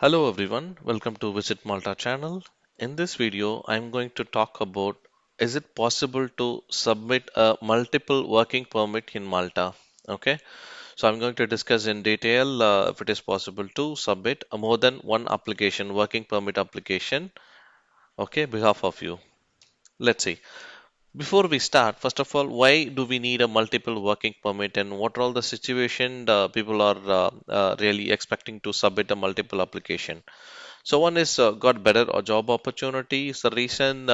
Hello everyone, welcome to Visit Malta channel. In this video, I'm going to talk about is it possible to submit a multiple working permit in Malta? Okay, so I'm going to discuss in detail if it is possible to submit a more than one application, working permit application, okay, behalf of you. Let's see. Before we start, first of all, why do we need a multiple working permit and what are all the situation people are really expecting to submit a multiple application? So one is got better job opportunity is the reason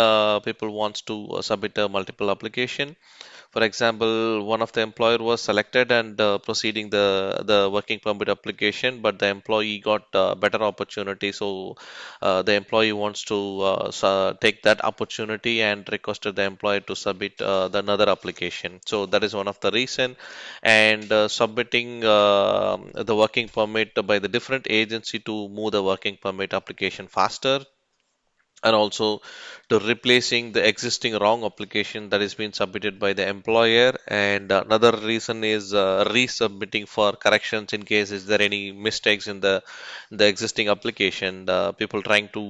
people wants to submit a multiple application. For example, one of the employer was selected and proceeding the working permit application, but the employee got better opportunity. So the employee wants to take that opportunity and requested the employer to submit the another application. So that is one of the reason. And submitting the working permit by the different agency to move the working permit application faster and also to replacing the existing wrong application that is being submitted by the employer. And another reason is resubmitting for corrections in case is there any mistakes in the existing application. People trying to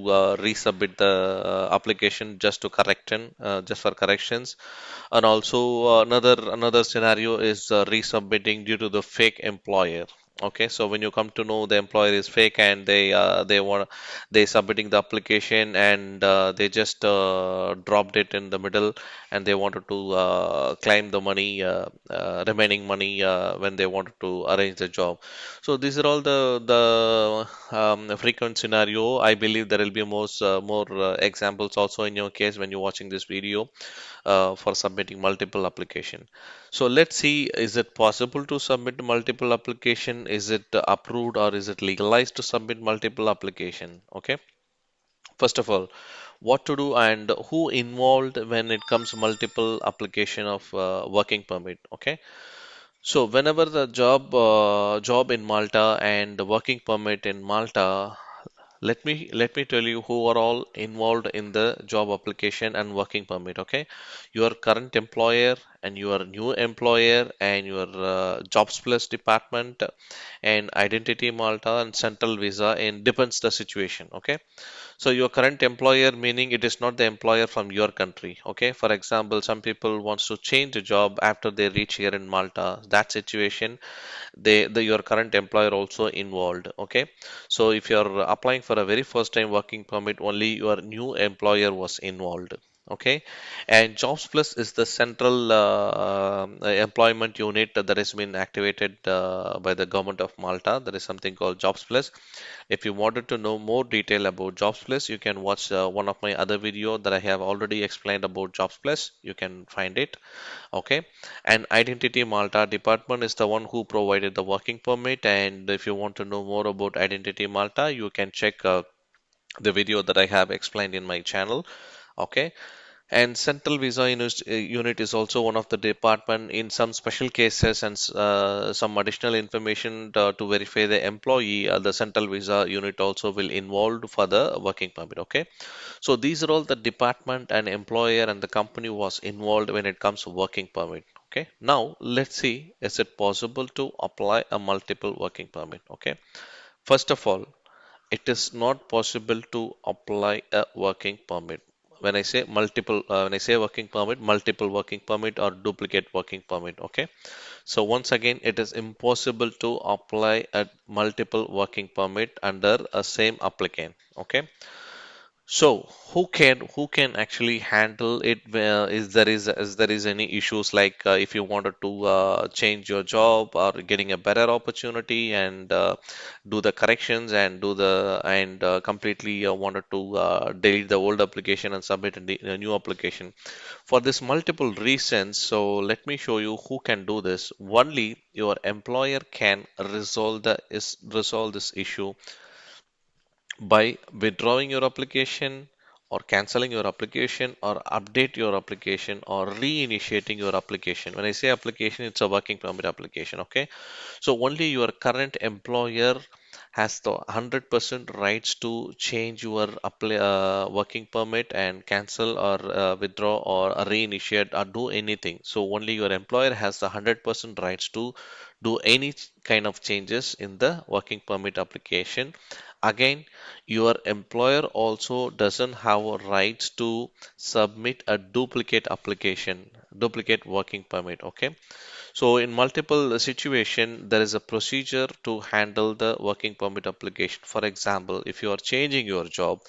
resubmit the application just to correction just for corrections. And also another scenario is resubmitting due to the fake employer. Okay, so when you come to know the employer is fake and they submitting the application and they just dropped it in the middle and they wanted to claim the money, remaining money when they wanted to arrange the job. So these are all the frequent scenario. I believe there will be more examples also in your case when you're watching this video for submitting multiple application. So let's see, is it possible to submit multiple application? Is it approved or is it legalized to submit multiple application? Okay. First of all, what to do and who involved when it comes multiple application of working permit. Okay. So whenever the job in Malta and the working permit in Malta, let me tell you who are all involved in the job application and working permit. Okay, your current employer and your new employer and your jobs plus department and identity Malta and central visa and depends the situation. Okay, so your current employer meaning it is not the employer from your country. Okay, for example, some people wants to change a job after they reach here in Malta. That situation your current employer also involved. Okay, so if you're applying for a very first time working permit, only your new employer was involved. Okay, and jobs plus is the central employment unit that has been activated by the government of Malta. There is something called jobs plus. If you wanted to know more detail about jobs plus, you can watch one of my other video that I have already explained about jobs plus. You can find it. Okay, and Identity Malta department is the one who provided the working permit. And if you want to know more about Identity Malta, you can check the video that I have explained in my channel. Okay, and Central Visa Unit is also one of the department in some special cases and some additional information to verify the employee. The Central Visa Unit also will involved for the working permit. Okay, so these are all the department and employer and the company was involved when it comes to working permit. Okay, now let's see, is it possible to apply a multiple working permit? Okay, first of all, it is not possible to apply a working permit. When I say working permit, multiple working permit or duplicate working permit. Okay, so once again, it is impossible to apply a multiple working permit under a same applicant. Okay, so who can actually handle it? Is there is any issues like if you wanted to change your job or getting a better opportunity and do the corrections and do the and completely wanted to delete the old application and submit a new application for this multiple reasons. So let me show you who can do this. Only your employer can resolve this issue by withdrawing your application or canceling your application or update your application or reinitiating your application. When I say application, it's a working permit application. Okay, so only your current employer has the 100% rights to change your working permit and cancel or withdraw or reinitiate or do anything. So only your employer has the 100% rights to do any kind of changes in the working permit application Again, your employer also doesn't have a right to submit a duplicate application, duplicate working permit. Okay. So in multiple situation, there is a procedure to handle the working permit application. For example, if you are changing your job,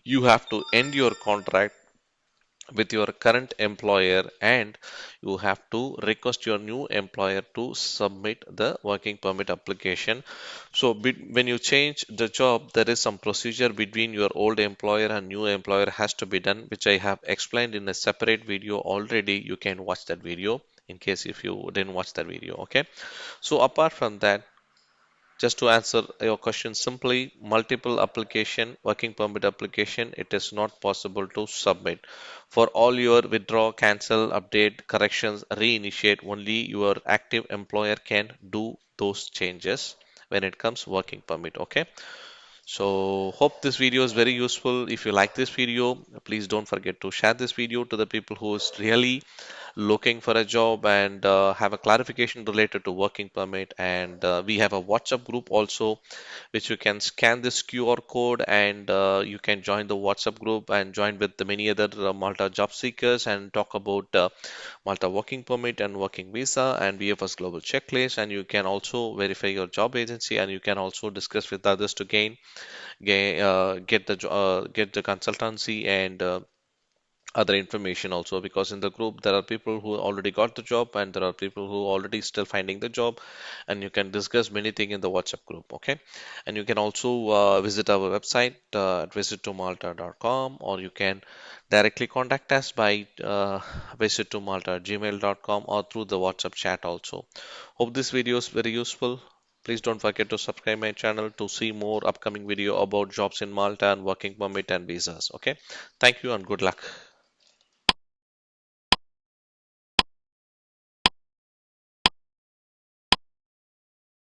you have to end your contract with your current employer and you have to request your new employer to submit the working permit application. So when you change the job, there is some procedure between your old employer and new employer has to be done, which I have explained in a separate video already. You can watch that video in case if you didn't watch that video. Okay. So apart from that, just to answer your question simply, multiple application, working permit application, it is not possible to submit. For all your withdraw, cancel, update, corrections, reinitiate, only your active employer can do those changes when it comes working permit. Okay. So hope this video is very useful. If you like this video, please don't forget to share this video to the people who is really looking for a job and have a clarification related to working permit. And we have a WhatsApp group also, which you can scan this QR code and you can join the WhatsApp group and join with the many other Malta job seekers and talk about Malta working permit and working visa and VFS global checklist. And you can also verify your job agency and you can also discuss with others to get the consultancy and other information also, because in the group there are people who already got the job and there are people who already still finding the job, and you can discuss many things in the WhatsApp group. Okay. And you can also visit our website at visittomalta.com, or you can directly contact us by visittomalta@gmail.com or through the WhatsApp chat also. Hope this video is very useful. Please don't forget to subscribe my channel to see more upcoming video about jobs in Malta and working permit and visas. Okay. Thank you and good luck.